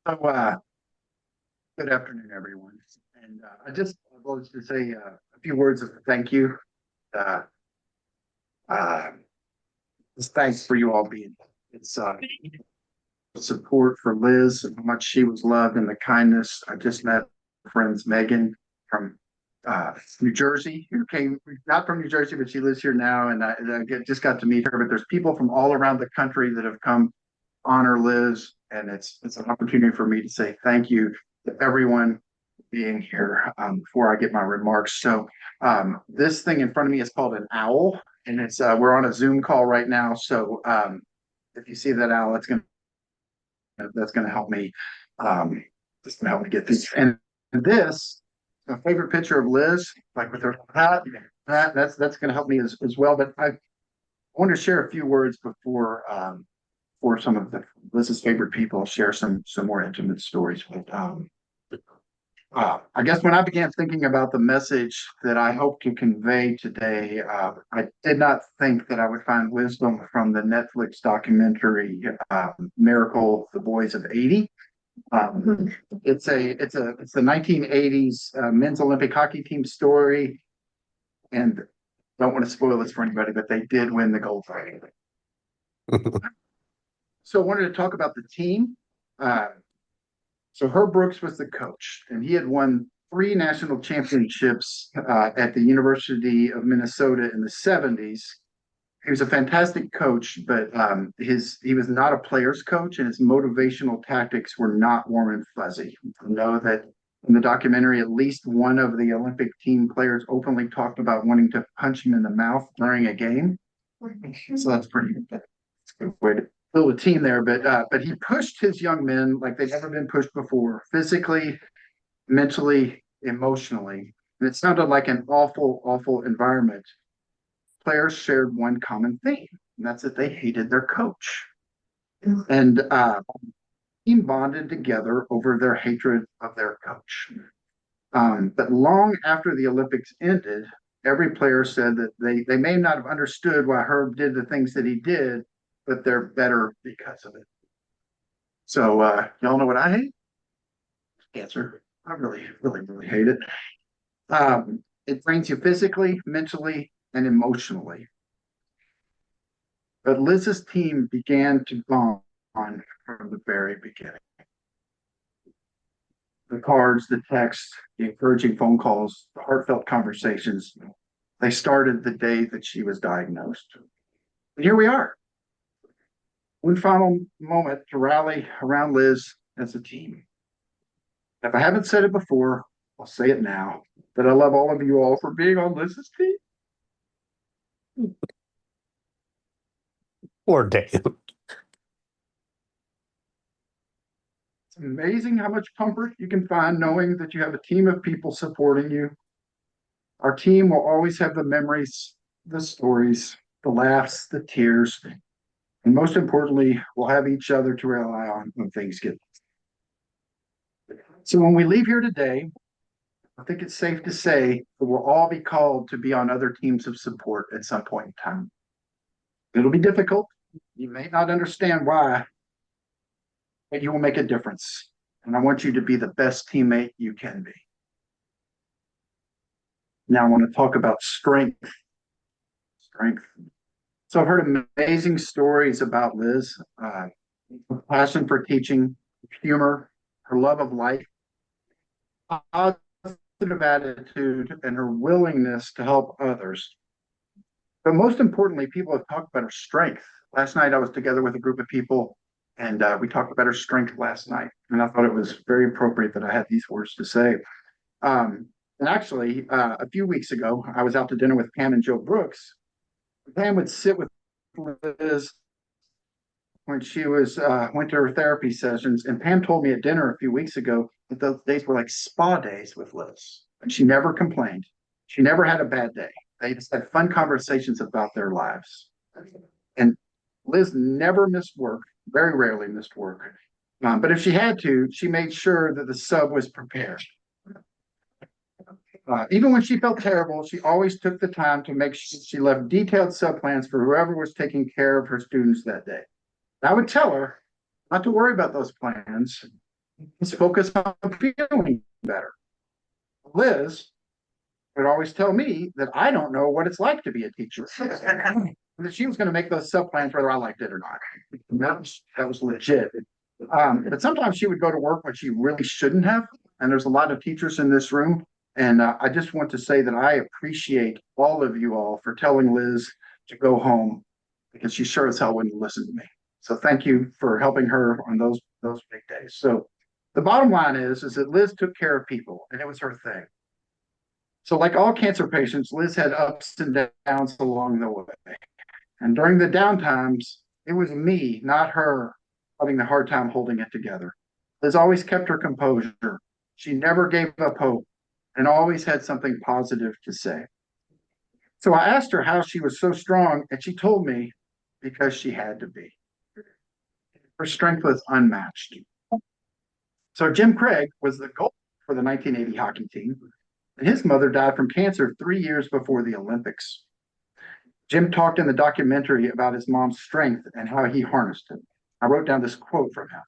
So, good afternoon, everyone. And I just wanted to say a few words of thank you. Uh, uh, just thanks for you all being. It's support for Liz and how much she was loved and the kindness. I just met friends Megan from New Jersey, who came not from New Jersey, but she lives here now, and just got to meet her. But there's people from all around the country that have come honor Liz, and it's an opportunity for me to say thank you to everyone being here before I get my remarks. So this thing in front of me is called an owl, and it's we're on a Zoom call right now. So if you see that owl, that's gonna help me. Just gonna help me get this. And this, my favorite picture of Liz, like with her hat, that's gonna help me as well. But I want to share a few words before for some of the Liz's favorite people, share some more intimate stories. But I guess when I began thinking about the message that I hope to convey today, I did not think that I would find wisdom from the Netflix documentary "Miracle: The Boys of '80." It's the 1980s men's Olympic hockey team story, and don't want to spoil this for anybody, but they did win the gold medal. So I wanted to talk about the team. Uh, So Herb Brooks was the coach, and he had won three national championships at the University of Minnesota in the 70s. He was a fantastic coach, but he was not a player's coach, and his motivational tactics were not warm and fuzzy. I know that in the documentary, at least one of the Olympic team players openly talked about wanting to punch him in the mouth during a game. So that's a good way to build a team there. But he pushed his young men like they'd never been pushed before, physically, mentally, emotionally. And it sounded like an awful, awful environment. Players shared one common theme, and that's that they hated their coach. And team bonded together over their hatred of their coach. But long after the Olympics ended, every player said that they may not have understood why Herb did the things that he did, but they're better because of it. So y'all know what I hate? Cancer. I really, really, really hate it. It drains you physically, mentally, and emotionally. But Liz's team began to bond from the very beginning. The cards, the texts, the encouraging phone calls, the heartfelt conversations, they started the day that she was diagnosed. And here we are. One final moment to rally around Liz as a team. If I haven't said it before, I'll say it now, that I love all of you all for being on Liz's team. Poor Dave. It's amazing how much comfort you can find knowing that you have a team of people supporting you. Our team will always have the memories, the stories, the laughs, the tears, and most importantly, we'll have each other to rely on when things get. So when we leave here today, I think it's safe to say that we'll all be called to be on other teams of support at some point in time. It'll be difficult. You may not understand why, but you will make a difference. And I want you to be the best teammate you can be. Now I want to talk about strength. Strength. So I've heard amazing stories about Liz, her passion for teaching, humor, her love of life, positive attitude, and her willingness to help others. But most importantly, people have talked about her strength. Last night I was together with a group of people, and we talked about her strength last night. And I thought it was very appropriate that I had these words to say. And actually, a few weeks ago, I was out to dinner with Pam and Joe Brooks. Pam would sit with Liz when she was went to her therapy sessions, and Pam told me at dinner a few weeks ago that those days were like spa days with Liz, and she never complained. She never had a bad day. They just had fun conversations about their lives. And Liz never missed work, very rarely missed work. But if she had to, she made sure that the sub was prepared. Even when she felt terrible, she always took the time to make sure she left detailed sub plans for whoever was taking care of her students that day. I would tell her not to worry about those plans, Let's focus on feeling better. Liz would always tell me that I don't know what it's like to be a teacher. That she was going to make those sub plans whether I liked it or not. That was legit. But sometimes she would go to work when she really shouldn't have. And there's a lot of teachers in this room. And I just want to say that I appreciate all of you all for telling Liz to go home because she sure as hell wouldn't listen to me. So thank you for helping her on those big days. So the bottom line is that Liz took care of people and it was her thing. So like all cancer patients, Liz had ups and downs along the way. And during the downtimes, it was me, not her, having the hard time holding it together. Liz always kept her composure. She never gave up hope and always had something positive to say. So I asked her how she was so strong, and she told me because she had to be. Her strength was unmatched. So Jim Craig was the goalie for the 1980 hockey team, and his mother died from cancer 3 years before the Olympics. Jim talked in the documentary about his mom's strength and how he harnessed it. I wrote down this quote from him.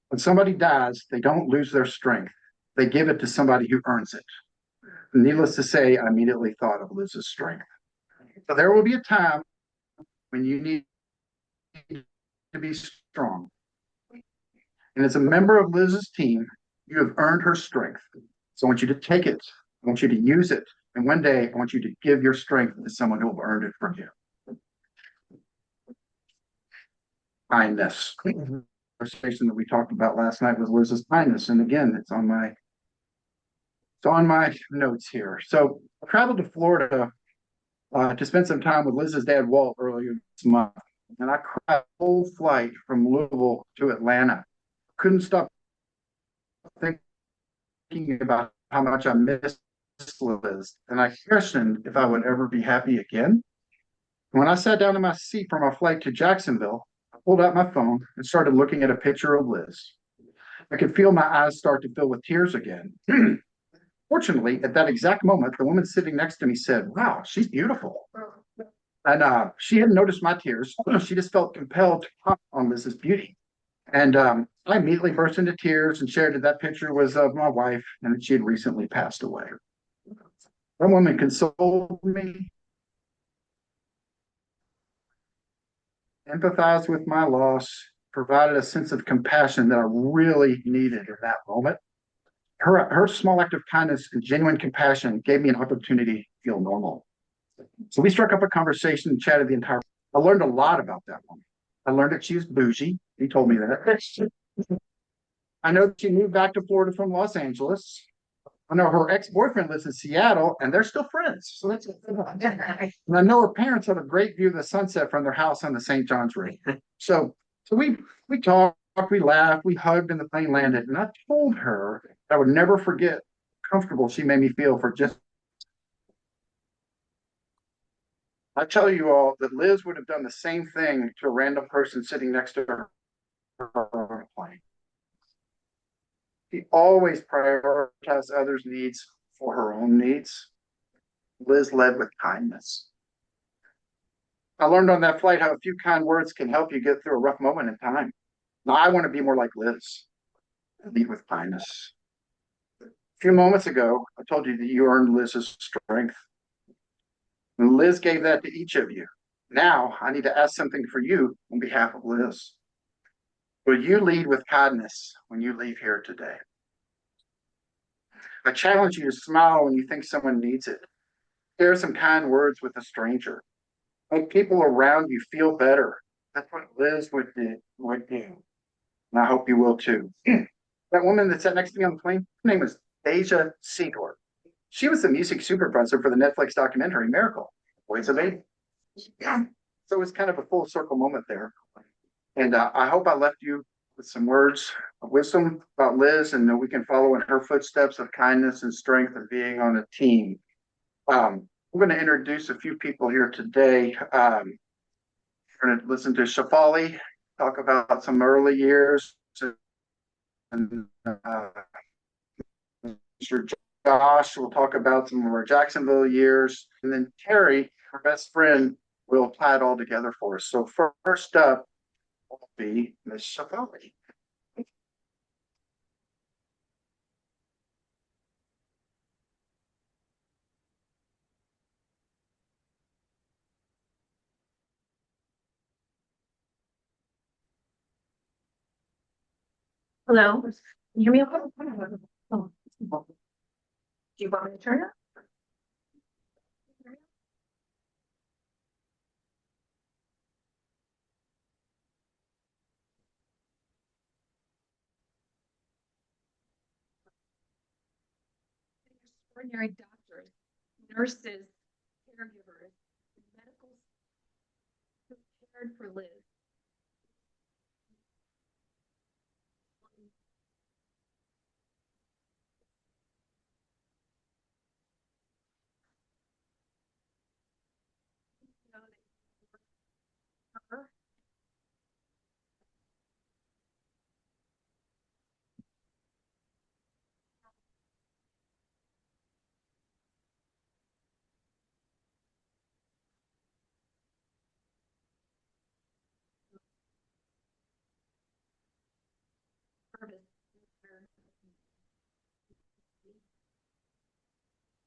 When somebody dies, they don't lose their strength. They give it to somebody who earns it. Needless to say, I immediately thought of Liz's strength. So there will be a time when you need to be strong. And as a member of Liz's team, you have earned her strength. So I want you to take it. I want you to use it. And one day, I want you to give your strength to someone who will earn it from you. Kindness. The conversation that we talked about last night was Liz's kindness. And again, it's on my notes here. So I traveled to Florida to spend some time with Liz's dad, Walt, earlier this month. And I cried the whole flight from Louisville to Atlanta. Couldn't stop thinking about how much I missed Liz. And I questioned if I would ever be happy again. When I sat down in my seat for my flight to Jacksonville, I pulled out my phone and started looking at a picture of Liz. I could feel my eyes start to fill with tears again. Fortunately, at that exact moment, the woman sitting next to me said, "Wow, she's beautiful." And she hadn't noticed my tears. She just felt compelled to comment on Liz's beauty. And I immediately burst into tears and shared that that picture was of my wife and that she had recently passed away. That woman consoled me, empathized with my loss, provided a sense of compassion that I really needed in that moment. Her small act of kindness and genuine compassion gave me an opportunity to feel normal. So we struck up a conversation and chatted the entire. I learned a lot about that woman. I learned that she was bougie. He told me that. I know that she moved back to Florida from Los Angeles. I know her ex-boyfriend lives in Seattle, and they're still friends. So that's and I know her parents have a great view of the sunset from their house on the St. John's River. So we talked, we laughed, we hugged, and the plane landed. And I told her I would never forget how comfortable she made me feel for just. I tell you all that Liz would have done the same thing to a random person sitting next to her on a plane. She always prioritized others' needs for her own needs. Liz led with kindness. I learned on that flight how a few kind words can help you get through a rough moment in time. Now I want to be more like Liz and lead with kindness. A few moments ago, I told you that you earned Liz's strength. And Liz gave that to each of you. Now I need to ask something for you on behalf of Liz. Will you lead with kindness when you leave here today? I challenge you to smile when you think someone needs it. Share some kind words with a stranger. Make people around you feel better. That's what Liz would do. And I hope you will too. That woman that sat next to me on the plane, her name was Deja Seedor. She was the music supervisor for the Netflix documentary Miracle, Voice of Baby. Yeah. So it was kind of a full circle moment there. And I hope I left you with some words of wisdom about Liz and that we can follow in her footsteps of kindness and strength and being on a team. I'm going to introduce a few people here today. We're going to listen to Shafali talk about some early years, and Mr. Josh will talk about some of our Jacksonville years, and then Terry, our best friend, will tie it all together for us. So first up will be Miss Shafali. Hello, can you hear me okay? Oh. Do you want me to turn it? Extraordinary doctors, nurses, caregivers, medical who cared for Liz. You know, her, service,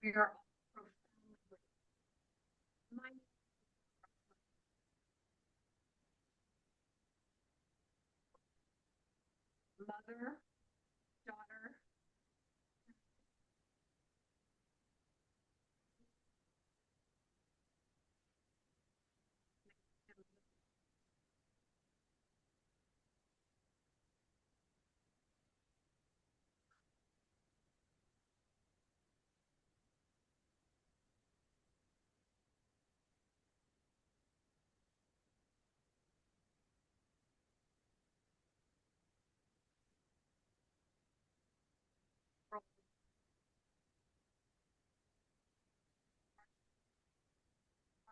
we are all profoundly grateful. My mother, daughter,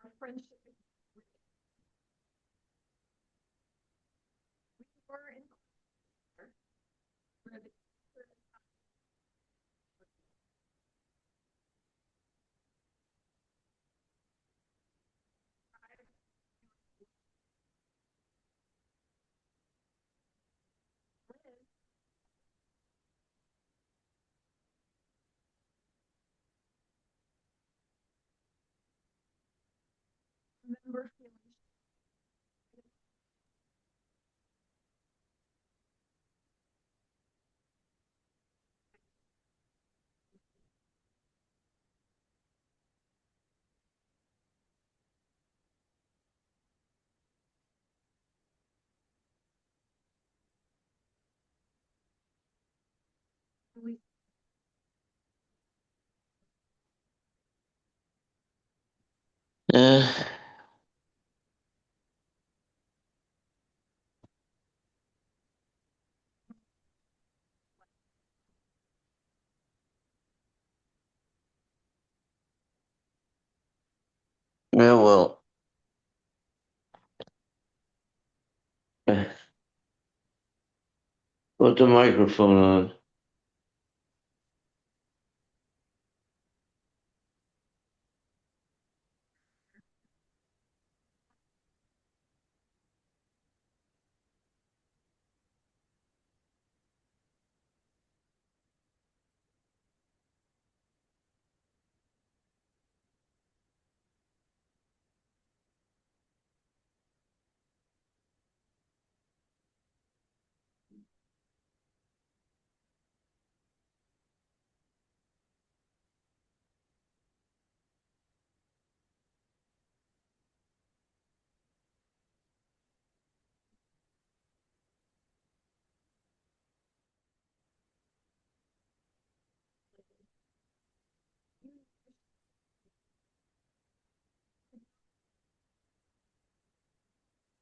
our friendship. We were in where the remember feeling we Uh, yeah, well, uh, put the microphone on.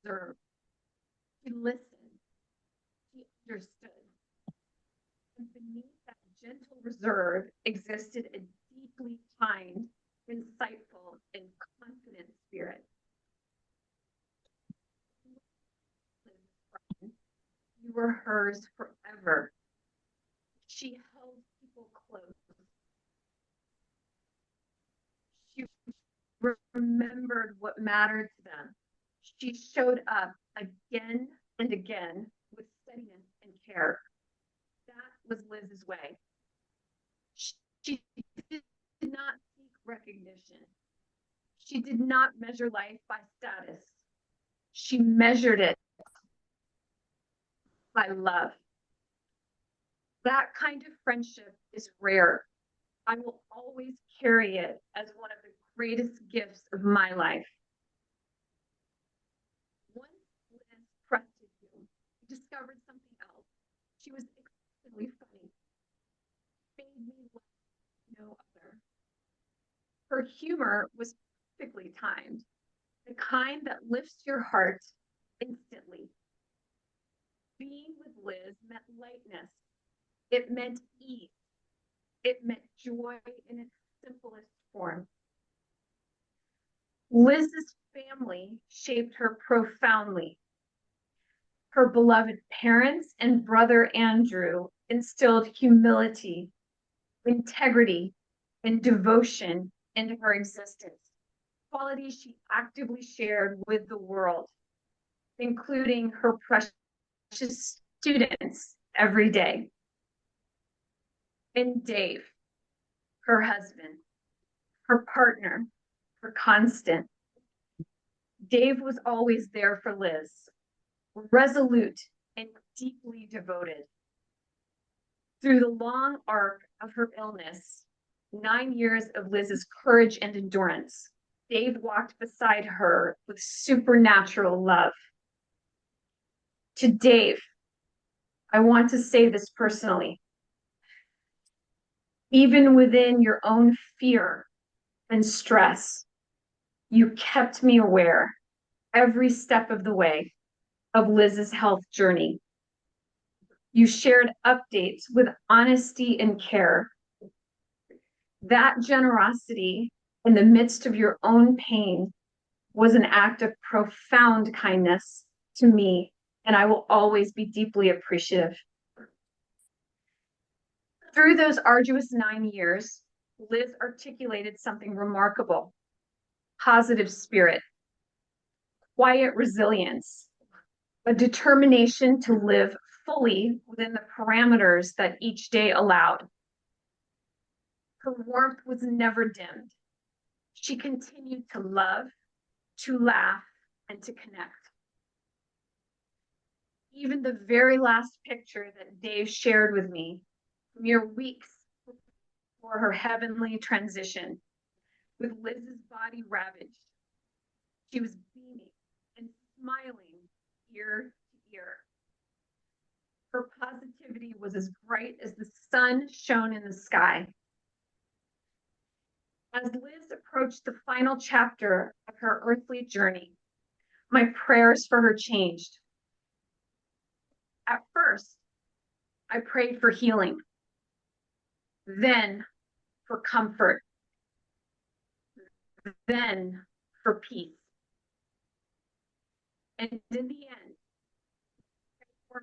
observed. She listened. She understood. And beneath that gentle reserve existed a deeply kind, insightful, and confident spirit. You were hers forever. She held people close. She remembered what mattered to them. She showed up again and again with steadiness and care. That was Liz's way. She did not seek recognition. She did not measure life by status. She measured it by love. That kind of friendship is rare. I will always carry it as one of the greatest gifts of my life. Once Liz trusted you, discovered something else. She was extremely funny, made me laugh like no other. Her humor was perfectly timed, the kind that lifts your heart instantly. Being with Liz meant lightness. It meant ease. It meant joy in its simplest form. Liz's family shaped her profoundly. Her beloved parents and brother Andrew instilled humility, integrity, and devotion into her existence, qualities she actively shared with the world, including her precious students every day. And Dave, her husband, her partner, her constant. Dave was always there for Liz, resolute and deeply devoted. Through the long arc of her illness, 9 years of Liz's courage and endurance, Dave walked beside her with supernatural love. To Dave, I want to say this personally. Even within your own fear and stress, you kept me aware every step of the way of Liz's health journey. You shared updates with honesty and care. That generosity in the midst of your own pain was an act of profound kindness to me, and I will always be deeply appreciative. Through those arduous 9 years, Liz articulated something remarkable: positive spirit, quiet resilience, a determination to live fully within the parameters that each day allowed. Her warmth was never dimmed. She continued to love, to laugh, and to connect. Even the very last picture that Dave shared with me, mere weeks before her heavenly transition, with Liz's body ravaged, she was beaming and smiling ear to ear. Her positivity was as bright as the sun shone in the sky. As Liz approached the final chapter of her earthly journey, my prayers for her changed. At first, I prayed for healing, then for comfort, then for peace. And in the end, for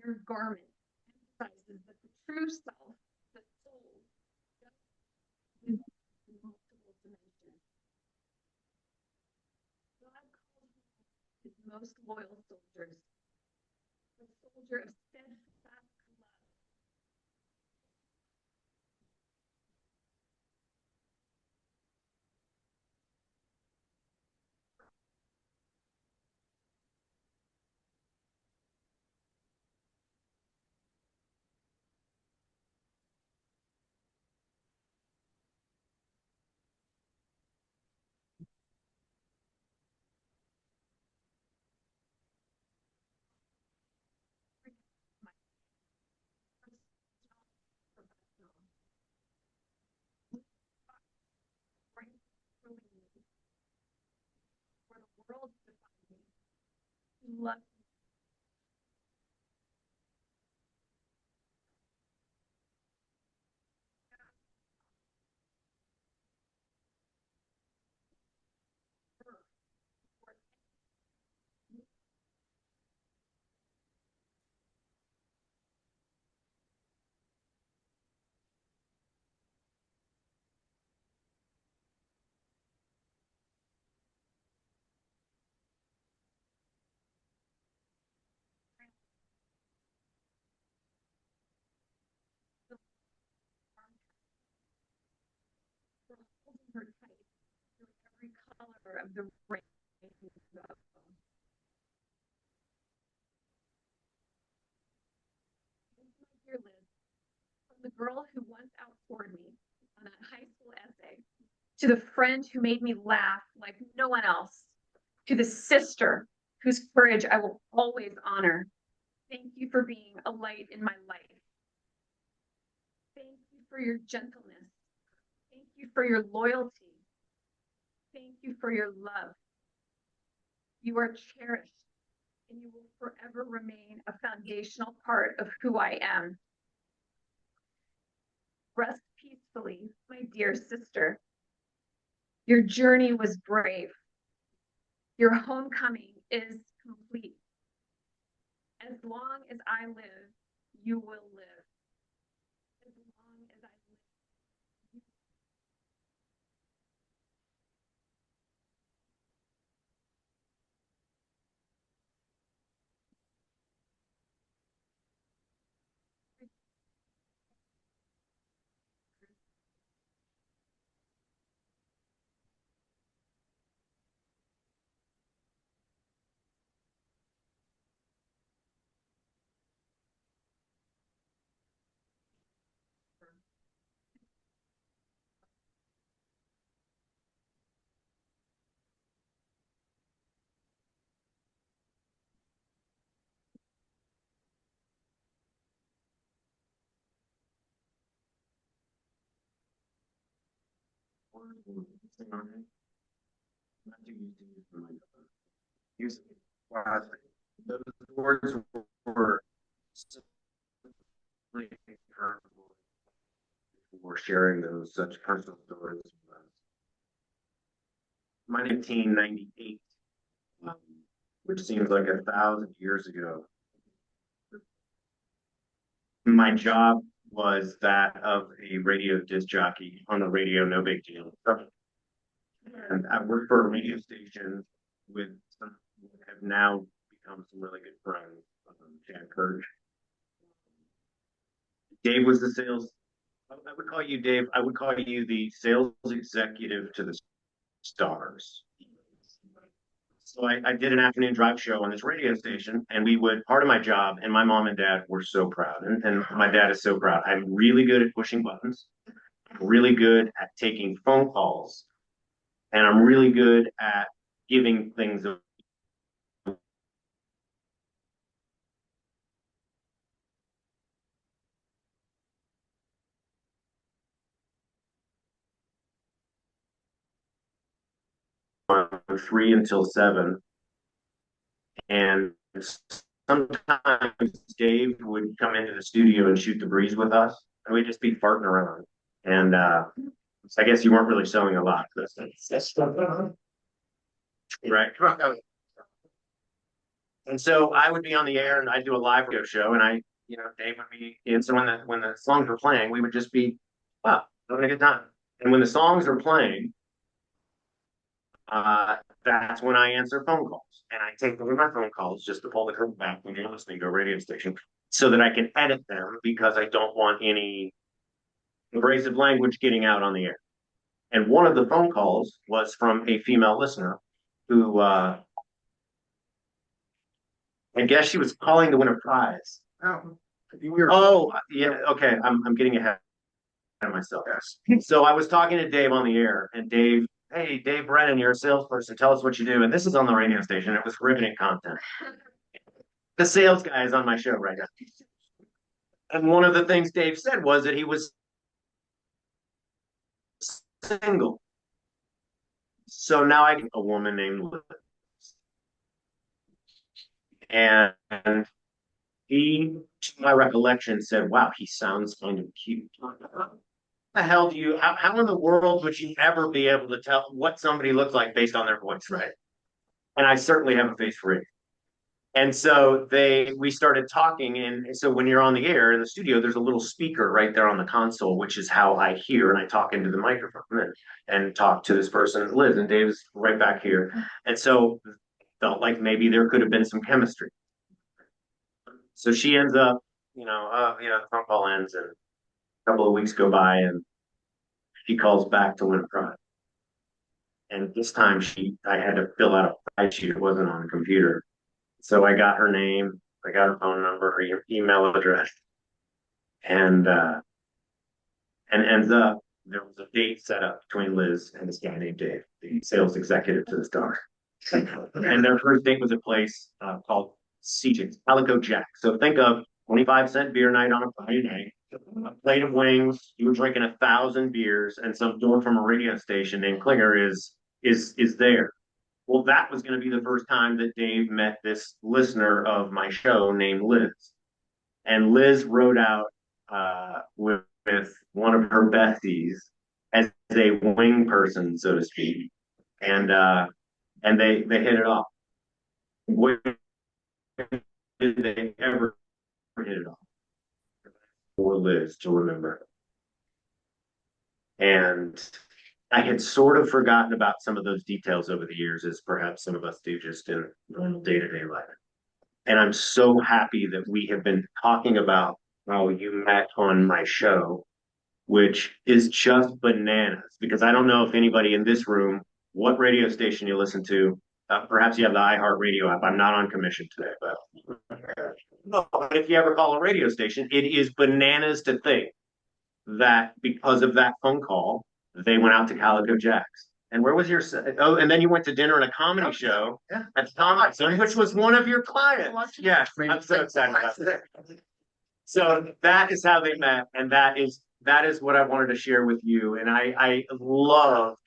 your garment emphasizes that the true self, the soul, lives in multiple dimensions. God calls his most loyal soldiers, the soldier of steadfast love. love holding her tight through every color of the rainbow. Dear Liz, from the girl who once outscored me on a high school essay, to the friend who made me laugh like no one else, to the sister whose courage I will always honor. Thank you for being a light in my life. Thank you for your gentleness. Thank you for your loyalty. Thank you for your love. You are cherished, and you will forever remain a foundational part of who I am. Rest peacefully, my dear sister. Your journey was brave. Your homecoming is complete. As long as I live, you will live. As long as I live. Use wisely. Those words were simply incredible for sharing those such personal stories. My 1998, um, which seems like 1,000 years ago. My job was that of a radio disc jockey on the radio, no big deal. And I worked for a radio station with some who have now become some really good friends, Chad Kirch. Dave was the sales. I would call you Dave. I would call you the sales executive to the stars. So I did an afternoon drive show on this radio station, and we would part of my job, and my mom and dad were so proud, and my dad is so proud. I'm really good at pushing buttons, really good at taking phone calls, and I'm really good at giving things on 3 until 7. And sometimes Dave would come into the studio and shoot the breeze with us, and we'd just be farting around. And I guess you weren't really selling a lot. That's right. And so I would be on the air, and I'd do a live radio show, and Dave would be. And so when the songs were playing, we would just be, wow, having a good time. And when the songs are playing, that's when I answer phone calls. And I take over my phone calls just to pull the curtain back when you're listening to a radio station so that I can edit them because I don't want any abrasive language getting out on the air. And one of the phone calls was from a female listener who, I guess she was calling to win a prize. Oh, yeah. Okay. I'm getting ahead of myself. Yes. So I was talking to Dave on the air, and Dave, hey, Dave Brennan, you're a salesperson. Tell us what you do. And this is on the radio station. It was riveting content. The sales guy is on my show right now. And one of the things Dave said was that he was single. So now I get a woman named Liz. And he, to my recollection, said, "Wow, he sounds kind of cute." The hell do you, how in the world would you ever be able to tell what somebody looks like based on their voice, right? And I certainly have a face for it. And so we started talking. And so when you're on the air in the studio, there's a little speaker right there on the console, which is how I hear. And I talk into the microphone and talk to this person, Liz, and Dave's right back here. And so felt like maybe there could have been some chemistry. So she ends up, the phone call ends and a couple of weeks go by and she calls back to win a prize. And this time I had to fill out a prize sheet. It wasn't on the computer. So I got her name, I got her phone number, her email address, and ends up there was a date set up between Liz and this guy named Dave, the sales executive to the Star. And their first date was a place called CJ's, Calico Jack. So think of 25-cent beer night on a Friday night, a plate of wings, you were drinking 1,000 beers, and some dork from a radio station named Klinger is there. Well, that was going to be the first time that Dave met this listener of my show named Liz. And Liz rode out with one of her besties as a wing person, so to speak. And they hit it off. When did they ever hit it off? For Liz to remember. And I had sort of forgotten about some of those details over the years, as perhaps some of us do just in normal day-to-day life. And I'm so happy that we have been talking about how you met on my show, which is just bananas. Because I don't know if anybody in this room, what radio station you listen to. Perhaps you have the iHeartRadio app. I'm not on commission today, but no, if you ever call a radio station, it is bananas to think that because of that phone call, they went out to Calico Jack's. And where was your? Oh, and then you went to dinner at a comedy show at the Comedy Zone, which was one of your clients. Yes, I'm so excited about that. So that is how they met, and that is what I wanted to share with you. And I love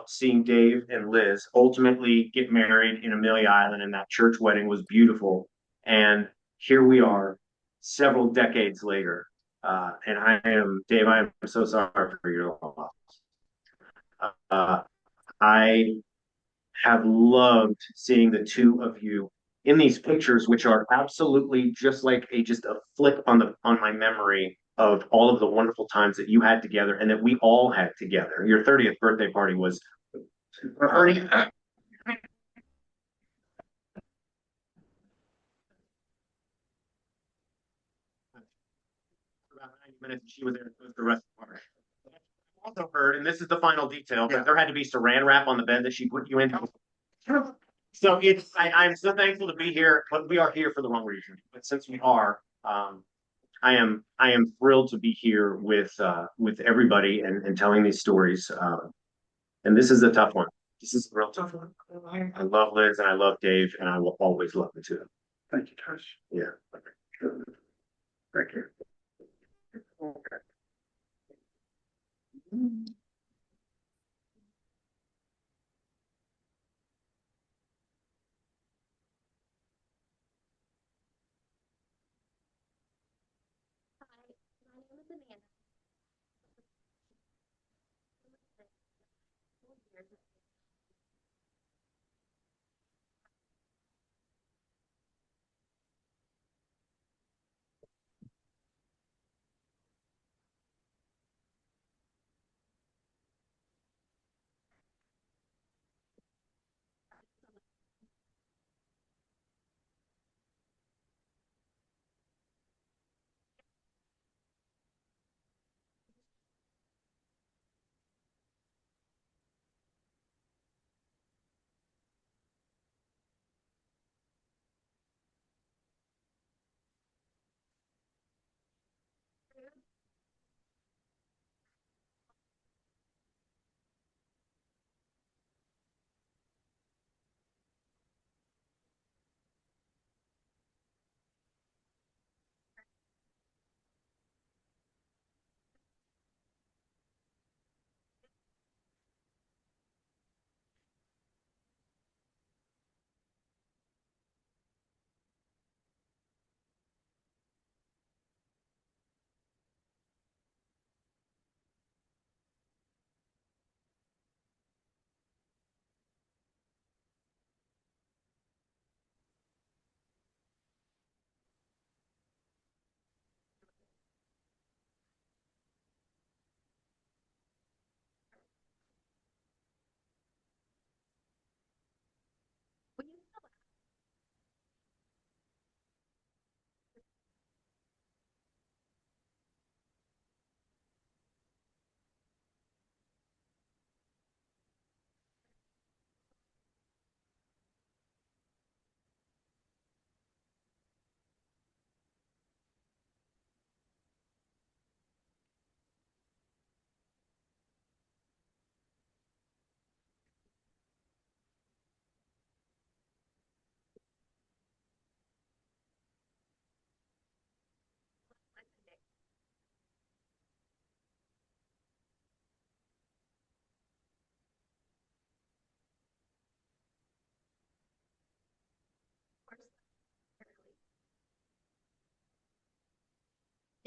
seeing Dave and Liz ultimately get married in Amelia Island, and that church wedding was beautiful. And here we are, several decades later. And Dave, I am so sorry for your loss. Uh, I have loved seeing the two of you in these pictures, which are absolutely just like just a flick on my memory of all of the wonderful times that you had together and that we all had together. Your 30th birthday party was Ernie. About 90 minutes, and she was there the rest of the party. Also heard, and this is the final detail, but there had to be saran wrap on the bed that she put you in. So I'm so thankful to be here, but we are here for the wrong reason. But since we are, I am thrilled to be here with everybody and telling these stories. And this is a tough one. This is a real tough one. I love Liz and I love Dave, and I will always love them too. Thank you, Trish. Yeah. Thank you. Okay. Hi, my name is Amanda.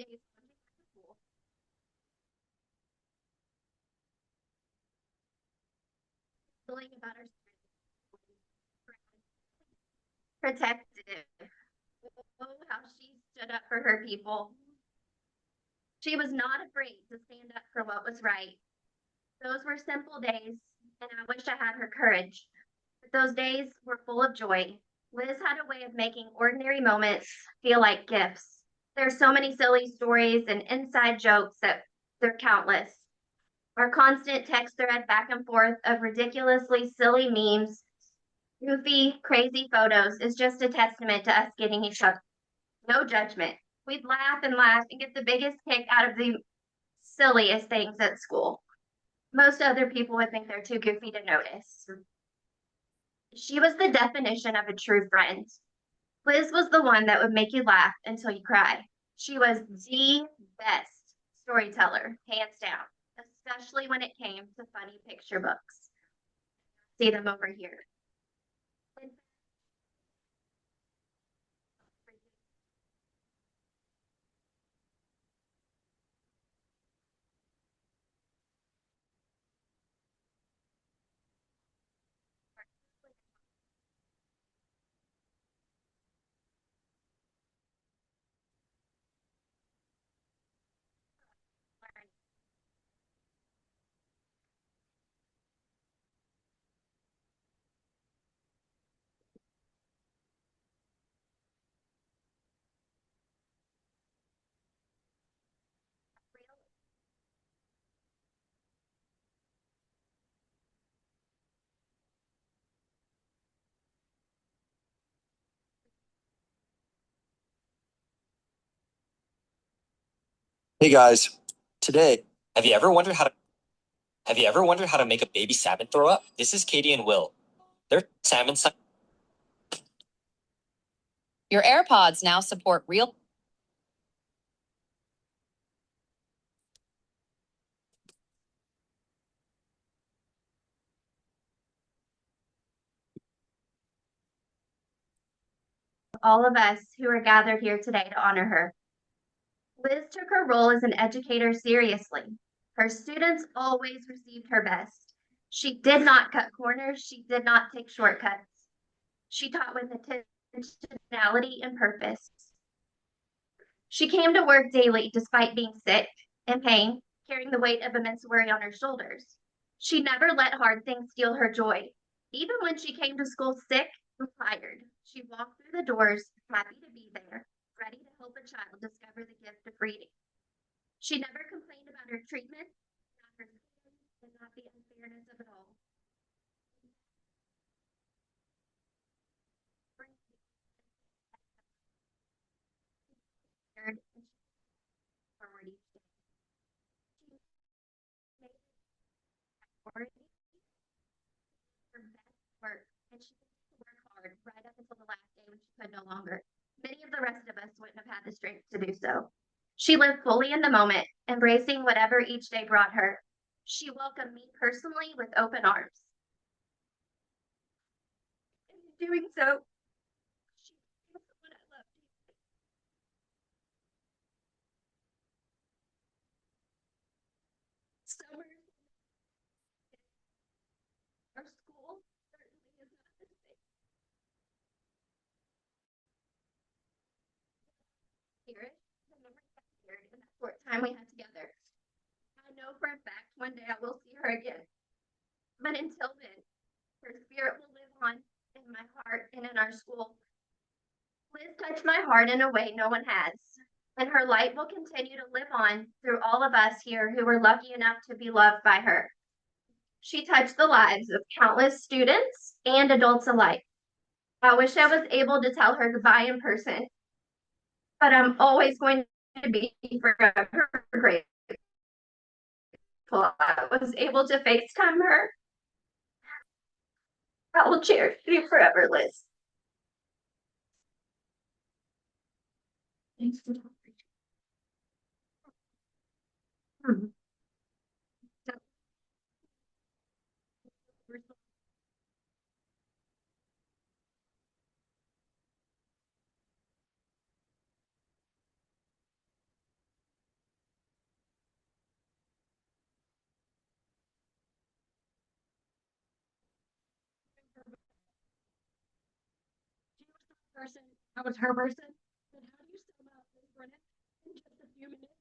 days going back to school. Feeling about her protective. Oh, how she stood up for her people. She was not afraid to stand up for what was right. Those were simple days, and I wish I had her courage. But those days were full of joy. Liz had a way of making ordinary moments feel like gifts. There's so many silly stories and inside jokes that they're countless. Our constant text thread back and forth of ridiculously silly memes, goofy, crazy photos is just a testament to us getting each other. No judgment. We'd laugh and get the biggest kick out of the silliest things at school. Most other people would think they're too goofy to notice. She was the definition of a true friend. Liz was the one that would make you laugh until you cry. She was the best storyteller, hands down, especially when it came to funny picture books. See them over here. Hey guys, today, have you ever wondered how to make a baby salmon throw up? This is Katie and Will. They're salmon. Your AirPods now support real. All of us who are gathered here today to honor her. Liz took her role as an educator seriously. Her students always received her best. She did not cut corners. She did not take shortcuts. She taught with intentionality and purpose. She came to work daily despite being sick, in pain, carrying the weight of immense worry on her shoulders. She never let hard things steal her joy. Even when she came to school sick and tired, she walked through the doors, happy to be there, ready to help a child discover the gift of reading. She never complained about her treatment, not her skin, and not the unfairness of it all. Forward each day. She made her best work, and she continued to work hard right up until the last day when she could no longer. Many of the rest of us wouldn't have had the strength to do so. She lived fully in the moment, embracing whatever each day brought her. She welcomed me personally with open arms. In doing so, she became someone I loved. Summer, our school certainly is not the same. Spirit, the memories I shared in that short time we had together. I know for a fact one day I will see her again. But until then, her spirit will live on in my heart and in our school. Liz touched my heart in a way no one has, and her light will continue to live on through all of us here who were lucky enough to be loved by her. She touched the lives of countless students and adults alike. I wish I was able to tell her goodbye in person, but I'm always going to be forever grateful I was able to FaceTime her. I will cherish you forever, Liz. Thanks for talking. person, I was her person. But how do you sum up Miss Brennan in just a few minutes?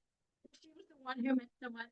She was the one who meant so much.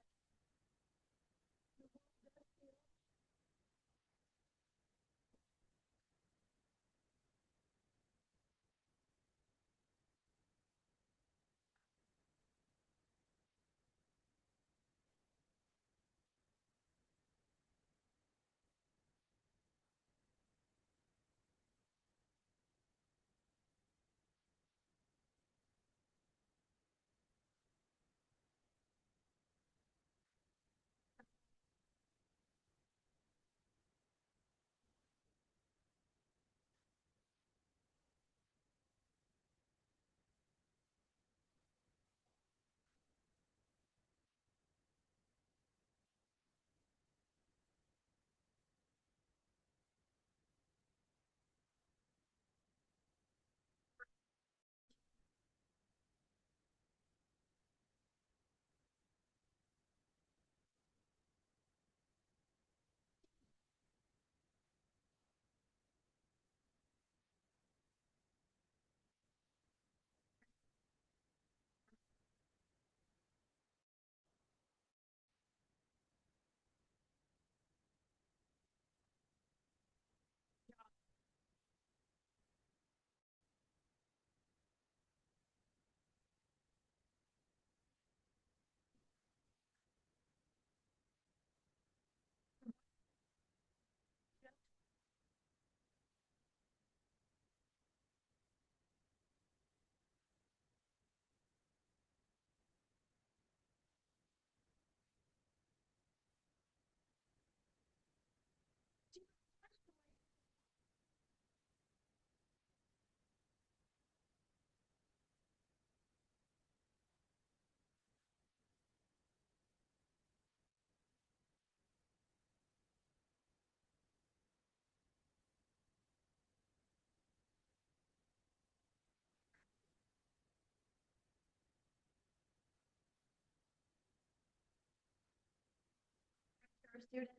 Her student,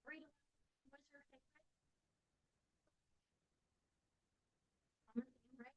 read what's her favorite? Common theme, right?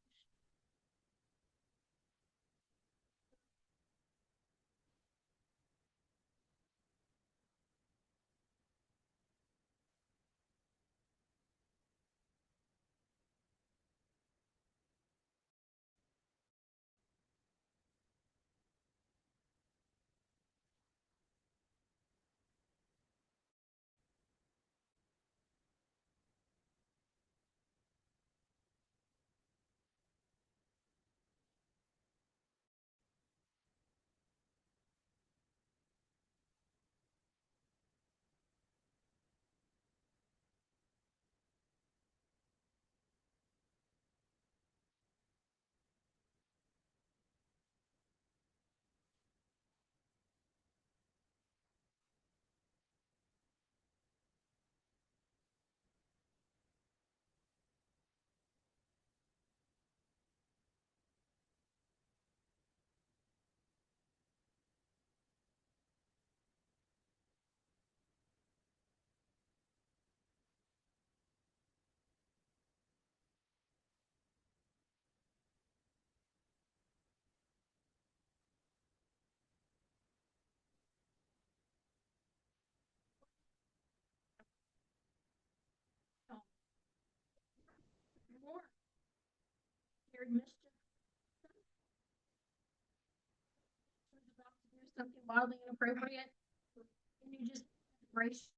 Oh, more. Your mischief was about to do something wildly inappropriate, and you just brace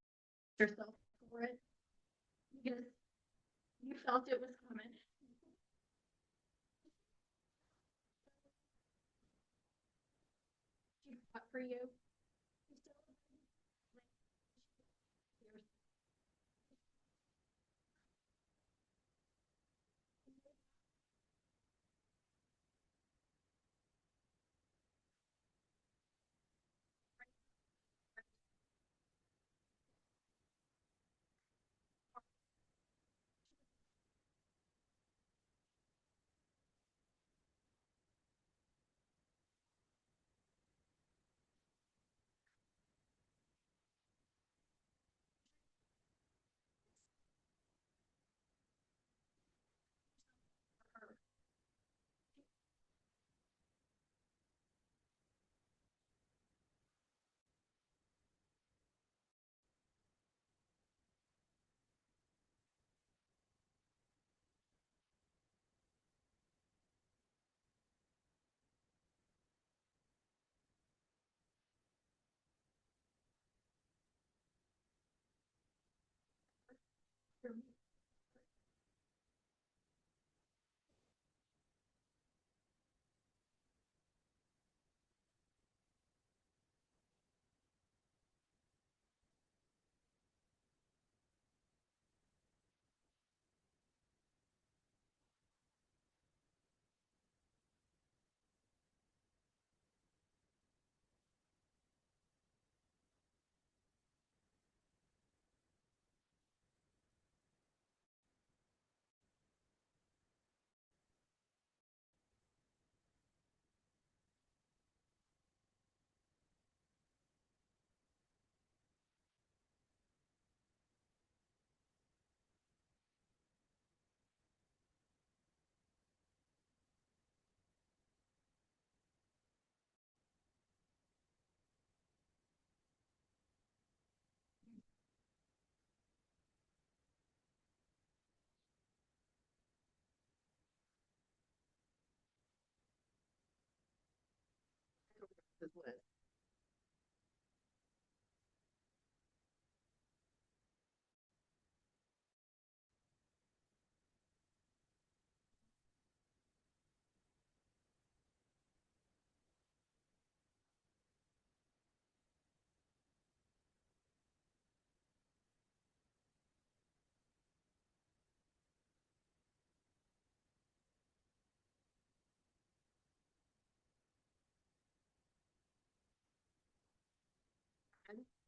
yourself for it because you felt it was coming. She fought for you. You still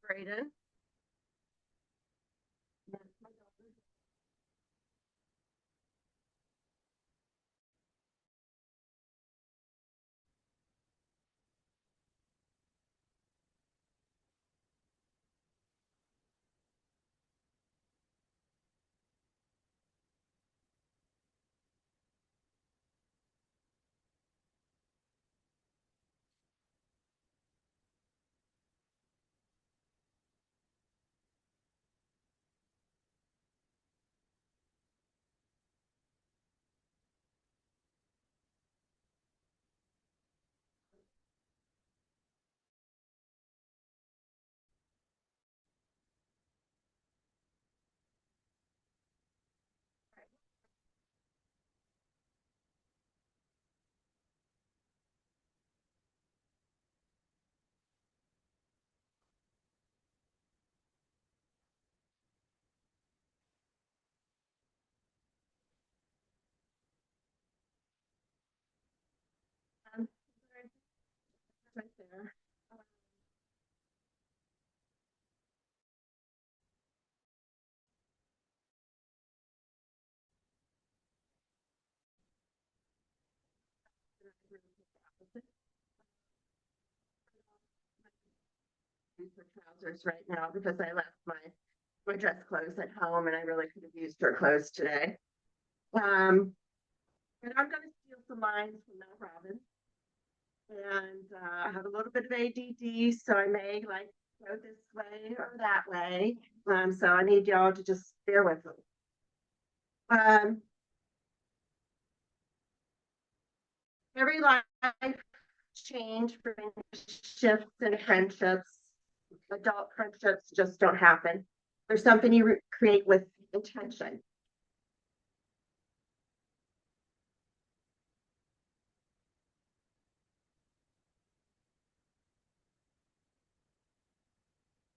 Braden. Right there. For trousers right now because I left my dress clothes at home and I really could have used her clothes today. And I'm going to steal some lines from Mel Robbins. And I have a little bit of ADD, so I may like go this way or that way. So I need y'all to just bear with me. Every life change brings shifts in friendships. Adult friendships just don't happen. There's something you create with intention.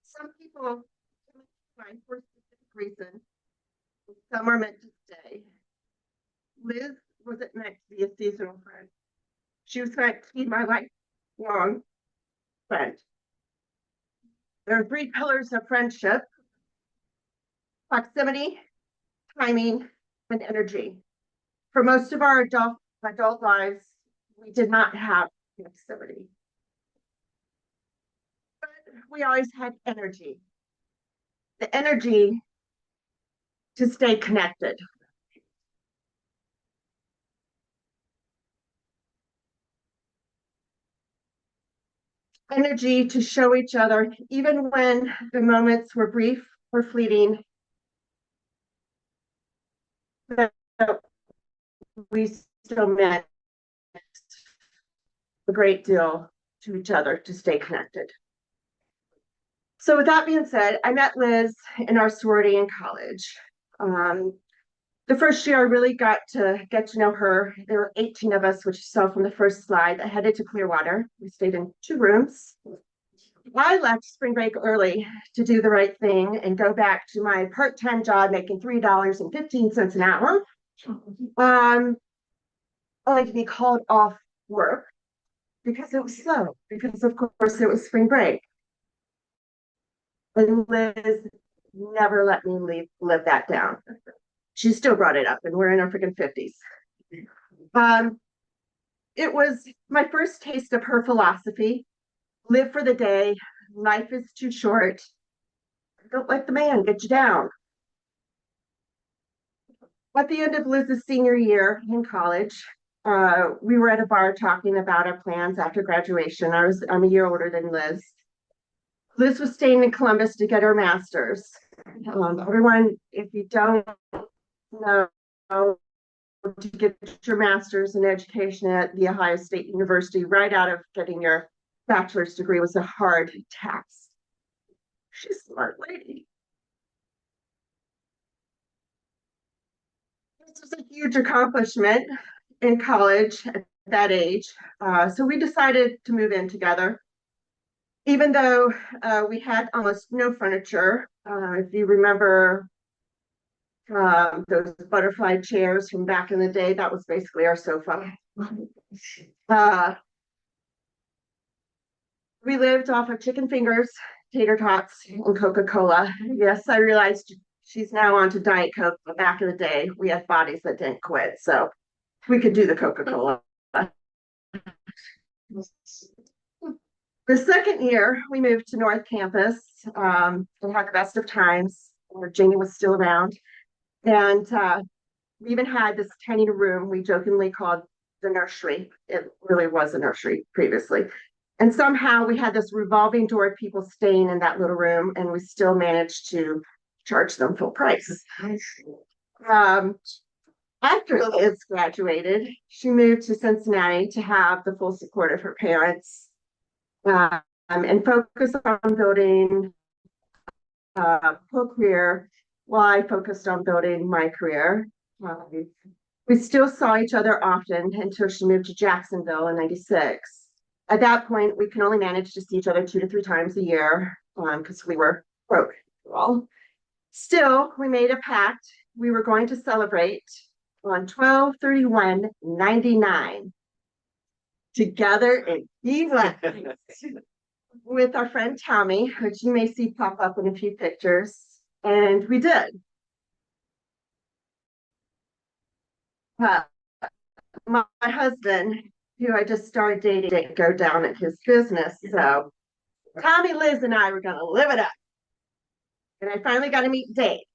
Some people find for a specific reason. Some are meant to stay. Liz wasn't meant to be a seasonal friend. She was meant to be my lifelong friend. There are three pillars of friendship: proximity, timing, and energy. For most of our adult lives, we did not have proximity. But we always had energy. The energy to stay connected. Energy to show each other, even when the moments were brief or fleeting, that we still meant a great deal to each other to stay connected. So with that being said, I met Liz in our sorority in college. The first year I really got to get to know her. There were 18 of us, which you saw from the first slide, that headed to Clearwater. We stayed in 2 rooms. I left spring break early to do the right thing and go back to my part-time job making $3.15 an hour. Only to be called off work because it was slow, because of course it was spring break. And Liz never let me live that down. She still brought it up, and we're in our freaking 50s. It was my first taste of her philosophy. Live for the day. Life is too short. Don't let the man get you down. At the end of Liz's senior year in college, we were at a bar talking about our plans after graduation. I'm a year older than Liz. Liz was staying in Columbus to get her master's. Everyone, if you don't know, to get your master's in education at the Ohio State University, right out of getting your bachelor's degree, was a hard task. She's a smart lady. This was a huge accomplishment in college at that age. So we decided to move in together. Even though we had almost no furniture, if you remember those butterfly chairs from back in the day, that was basically our sofa. We lived off of chicken fingers, tater tots, and Coca-Cola. Yes, I realized she's now on to Diet Coke, but back in the day, we had bodies that didn't quit, so we could do the Coca-Cola. The second year, we moved to North Campus and had the best of times. Virginia was still around. And we even had this tiny room we jokingly called the nursery. It really was a nursery previously. And somehow we had this revolving door of people staying in that little room, and we still managed to charge them full price. After Liz graduated, she moved to Cincinnati to have the full support of her parents and focus on building a full career while I focused on building my career. We still saw each other often until she moved to Jacksonville in '96. At that point, we can only manage to see each other 2 to 3 times a year because we were broke. Still, we made a pact. We were going to celebrate on 12/31/99 together in Key West with our friend Tommy, which you may see pop up in a few pictures. And we did. My husband, who I just started dating, didn't go down at his business. So Tommy, Liz, and I were going to live it up. And I finally got to meet Dave.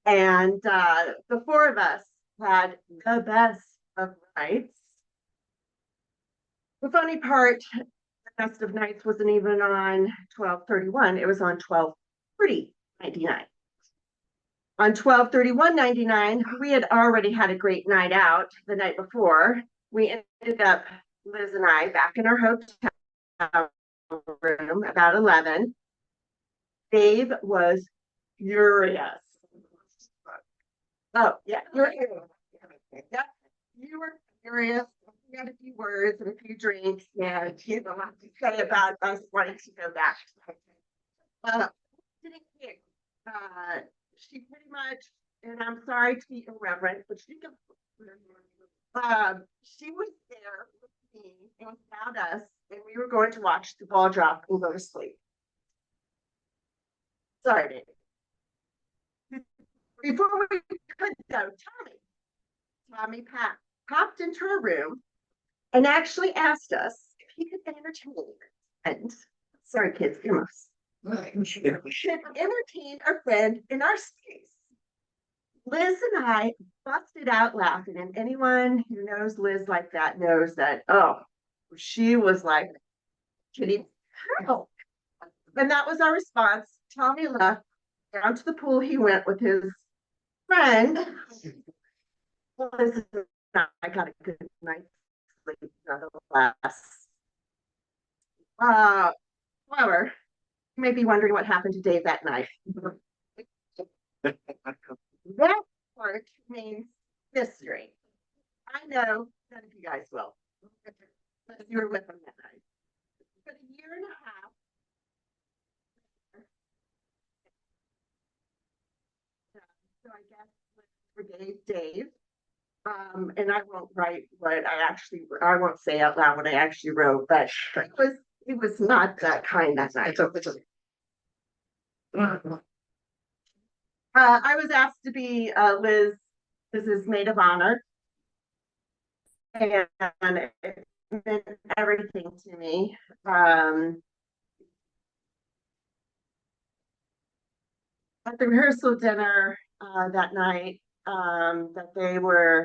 And the 4 of us had the best of nights. The funny part, the best of nights wasn't even on 12/31. It was on 12/30/99. On 12/31/99, we had already had a great night out the night before. We ended up, Liz and I, back in our hotel room about 11. Dave was furious. Oh, yeah, yeah, you were furious. We had a few words and a few drinks, and you know what to say about us wanting to go back. Didn't care. She pretty much, and I'm sorry to be irreverent, but she was there with me and without us, and we were going to watch the ball drop and go to sleep. Sorry, Dave. Before we could go, Tommy popped into her room and actually asked us if he could entertain and sorry kids, earmuffs. Should entertain a friend in our space. Liz and I busted out laughing, and anyone who knows Liz like that knows that, oh, she was like, kidding. Oh. And that was our response. Tommy left. Down to the pool he went with his friend. Liz and I got a good night's sleep nonetheless. However, you may be wondering what happened to Dave that night. That part remains mystery. I know none of you guys will. Because you were with them that night. But a year and a half. So I guess forgave Dave. And I won't write what I won't say out loud what I actually wrote, but it was not that kind that night. I was asked to be Liz's maid of honor. And it meant everything to me. At the rehearsal dinner that night,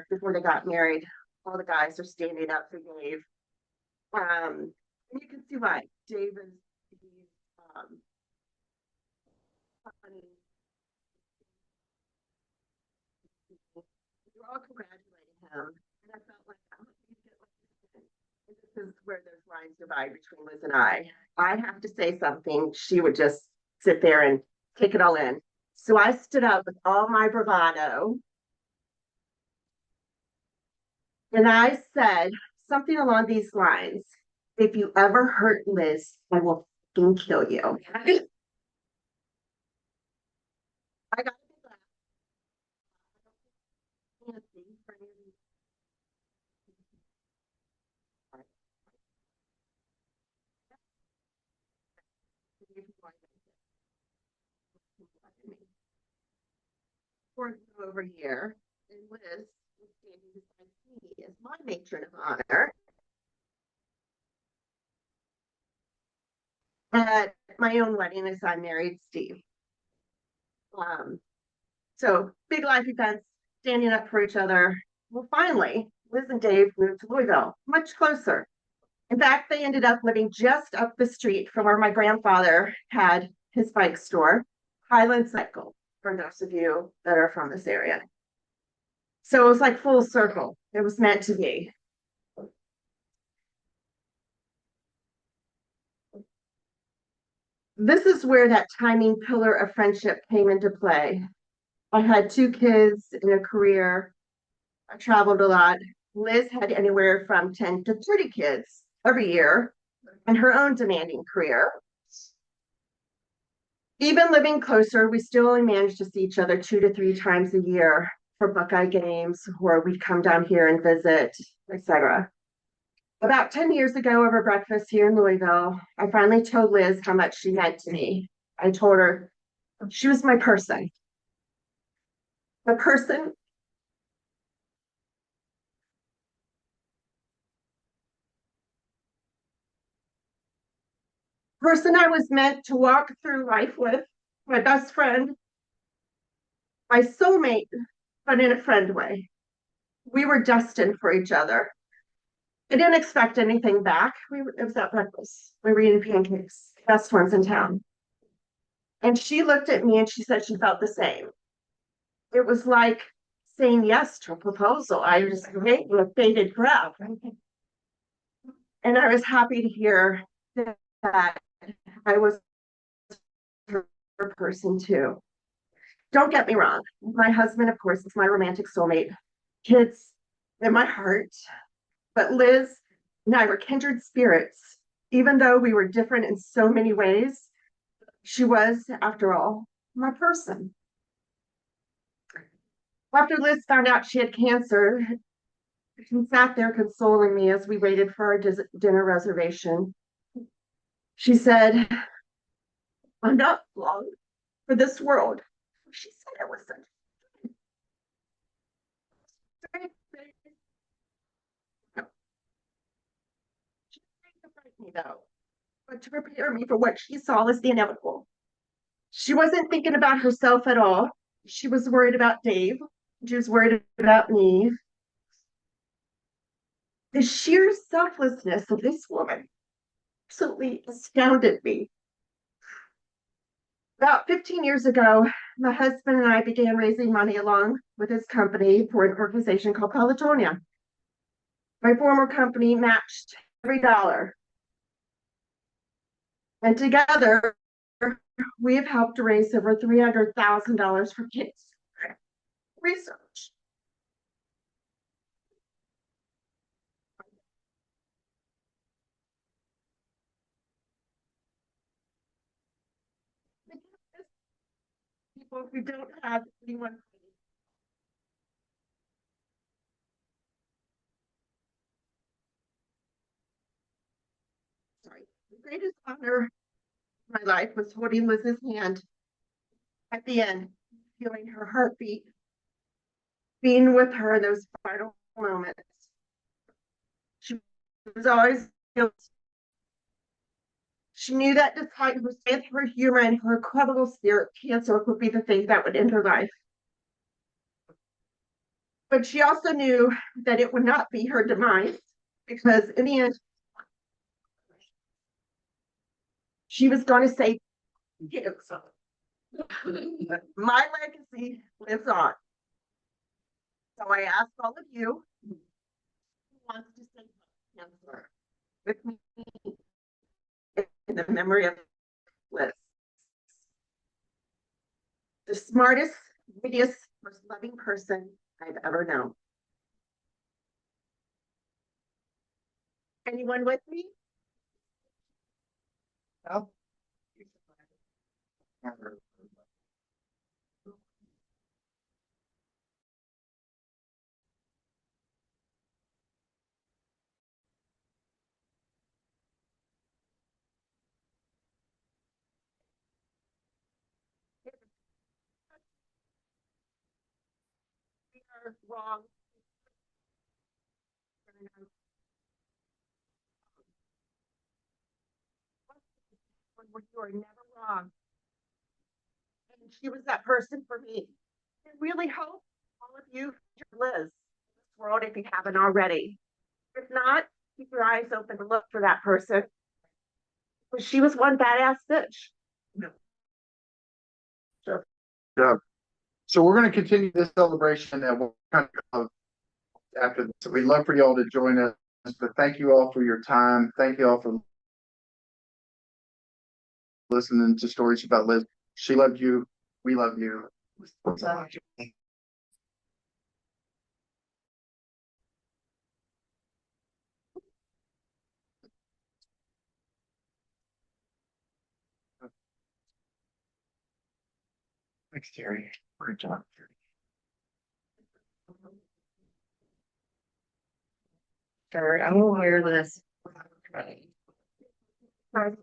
before they got married, all the guys are standing up for Dave. And you can see why. Dave is funny. We're all congratulating him. And I felt like this is where those lines divide between Liz and I. I have to say something. She would just sit there and take it all in. So I stood up with all my bravado. And I said something along these lines. If you ever hurt Liz, I will fucking kill you. I got a big laugh. Over here, and Liz was standing beside me as my matron of honor. At my own wedding, as I married Steve. So big life events, standing up for each other. Well, finally, Liz and Dave moved to Louisville, much closer. In fact, they ended up living just up the street from where my grandfather had his bike store, Highland Cycle, for those of you that are from this area. So it was like full circle. It was meant to be. This is where that timing pillar of friendship came into play. I had 2 kids and a career. I traveled a lot. Liz had anywhere from 10 to 30 kids every year and her own demanding career. Even living closer, we still only managed to see each other 2 to 3 times a year for Buckeye games, or we'd come down here and visit, etc. About 10 years ago, over breakfast here in Louisville, I finally told Liz how much she meant to me. I told her she was my person. The person I was meant to walk through life with, my best friend, my soulmate, but in a friend way. We were destined for each other. I didn't expect anything back. It was at breakfast. We were eating pancakes, best ones in town. And she looked at me and she said she felt the same. It was like saying yes to a proposal. I was great with bated breath. And I was happy to hear that I was her person too. Don't get me wrong. My husband, of course, is my romantic soulmate. Kids in my heart. But Liz and I were kindred spirits. Even though we were different in so many ways, she was, after all, my person. After Liz found out she had cancer, she sat there consoling me as we waited for our dinner reservation. She said, I'm not long for this world. She said it was such me though, but to prepare me for what she saw as the inevitable. She wasn't thinking about herself at all. She was worried about Dave. She was worried about me. The sheer selflessness of this woman absolutely astounded me. About 15 years ago, my husband and I began raising money along with his company for an organization called Pelotonia. My former company matched every dollar. And together, we have helped raise over $300,000 for kids research. People who don't have anyone. Sorry, the greatest honor of my life was holding Liz's hand at the end, feeling her heartbeat, being with her in those final moments. She was always, she knew that despite her strength, her humor, and her incredible spirit, cancer would be the thing that would end her life. But she also knew that it would not be her demise, because in the end, she was going to say, my legacy lives on. So I ask all of you who wants to say cancer with me in the memory of Liz. The smartest, wittiest, most loving person I've ever known. Anyone with me? No? We are wrong. When you are never wrong. And she was that person for me. I really hope all of you, Liz, this world, if you haven't already. If not, keep your eyes open to look for that person. Because she was one badass bitch. Yeah. So we're going to continue this celebration at one kind of after this. So we'd love for y'all to join us. But thank you all for your time. Thank you all for listening to stories about Liz. She loved you. We love you. Thanks, Terry. Great job. Sure, I'm gonna wear this. Sorry.